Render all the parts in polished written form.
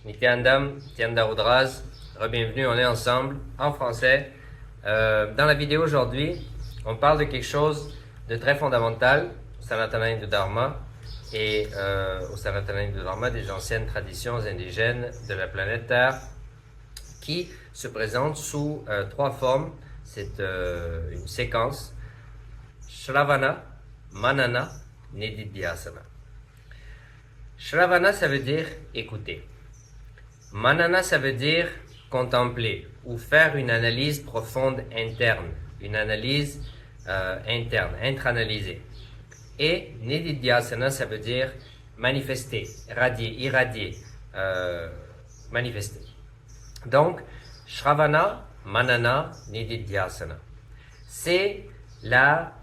Nityanandam, Nityananda Rudras, bienvenue, on est ensemble en français. Dans la vidéo aujourd'hui, on parle de quelque chose de très fondamental au Sanatana Hindu Dharma et au Sanatana Hindu Dharma des anciennes traditions indigènes de la planète Terre qui se présente sous trois formes. C'est une séquence: Shravana, Manana, Nididhyasana. Shravana, ça veut dire écouter. Manana, ça veut dire contempler ou faire une analyse profonde interne, une analyse interne, intra-analyser. Et Nididhyasana, ça veut dire manifester, radier, irradier, manifester. Donc, Shravana, Manana, Nididhyasana. C'est la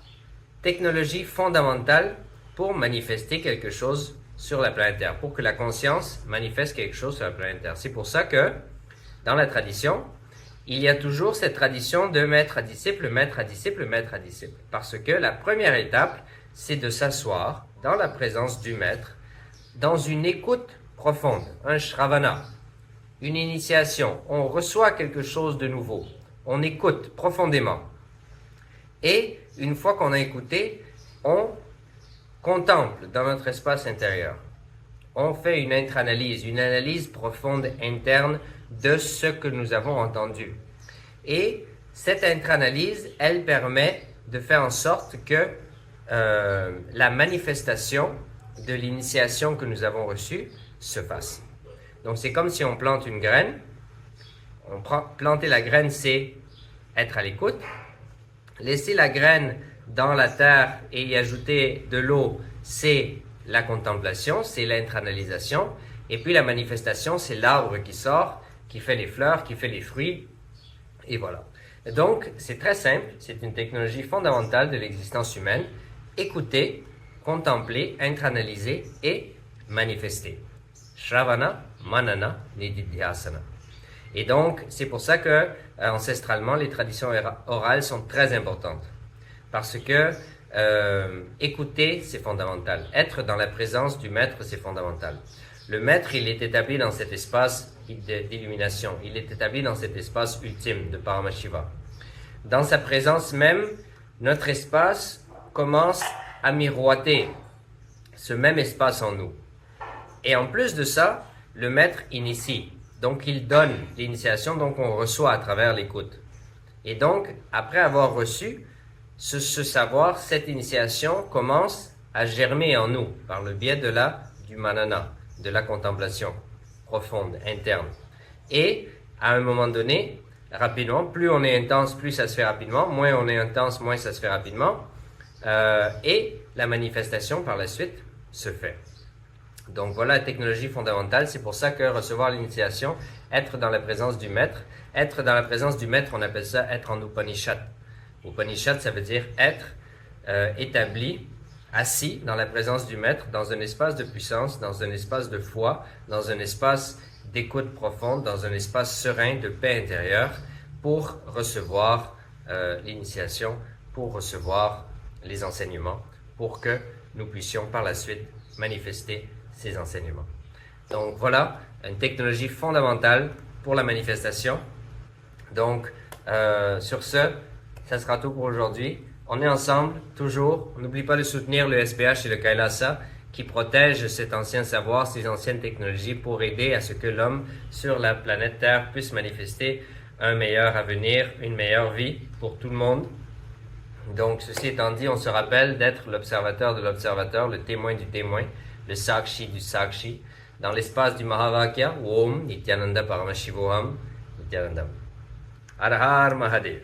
technologie fondamentale pour manifester quelque chose sur la planète Terre, pour que la conscience manifeste quelque chose sur la planète Terre. C'est pour ça que, dans la tradition, il y a toujours cette tradition de maître à disciple, maître à disciple, maître à disciple. Parce que la première étape, c'est de s'asseoir dans la présence du maître, dans une écoute profonde, un shravana, une initiation. On reçoit quelque chose de nouveau, on écoute profondément. Et une fois qu'on a écouté, on contemple dans notre espace intérieur. On fait une intra-analyse, une analyse profonde interne de ce que nous avons entendu. Et cette intra-analyse, elle permet de faire en sorte que la manifestation de l'initiation que nous avons reçue se fasse. Donc c'est comme si on plante une graine. Planter la graine, c'est être à l'écoute. Laisser la graine dans la terre et y ajouter de l'eau, c'est la contemplation, c'est l'internalisation. Et puis la manifestation, c'est l'arbre qui sort, qui fait les fleurs, qui fait les fruits. Et voilà. Donc, c'est très simple, c'est une technologie fondamentale de l'existence humaine. Écouter, contempler, internaliser et manifester. Shravana, Manana, Nididhyasana. Et donc, c'est pour ça que, ancestralement, les traditions orales sont très importantes. Parce que écouter, c'est fondamental. Être dans la présence du maître, c'est fondamental. Le maître, il est établi dans cet espace d'illumination. Il est établi dans cet espace ultime de Paramashiva. Dans sa présence même, notre espace commence à miroiter ce même espace en nous. Et en plus de ça, le maître initie. Donc, il donne l'initiation, donc on reçoit à travers l'écoute. Et donc, après avoir reçu, ce savoir, cette initiation commence à germer en nous par le biais du manana, de la contemplation profonde, interne. Et à un moment donné, rapidement, plus on est intense, plus ça se fait rapidement, moins on est intense, moins ça se fait rapidement, et la manifestation par la suite se fait. Donc voilà la technologie fondamentale, c'est pour ça que recevoir l'initiation, être dans la présence du maître, on appelle ça être en Upanishad. Upanishad, ça veut dire être établi, assis dans la présence du maître, dans un espace de puissance, dans un espace de foi, dans un espace d'écoute profonde, dans un espace serein de paix intérieure pour recevoir l'initiation, pour recevoir les enseignements, pour que nous puissions par la suite manifester ces enseignements. Donc voilà, une technologie fondamentale pour la manifestation. Donc sur ce, ça sera tout pour aujourd'hui. On est ensemble, toujours. N'oublie pas de soutenir le SPH et le Kailasa qui protègent cet ancien savoir, ces anciennes technologies pour aider à ce que l'homme sur la planète Terre puisse manifester un meilleur avenir, une meilleure vie pour tout le monde. Donc, ceci étant dit, on se rappelle d'être l'observateur de l'observateur, le témoin du témoin, le Sakshi du Sakshi, dans l'espace du Mahavakya, Om Nityananda Paramashivoham, Nityanandam. Har Har Mahadev.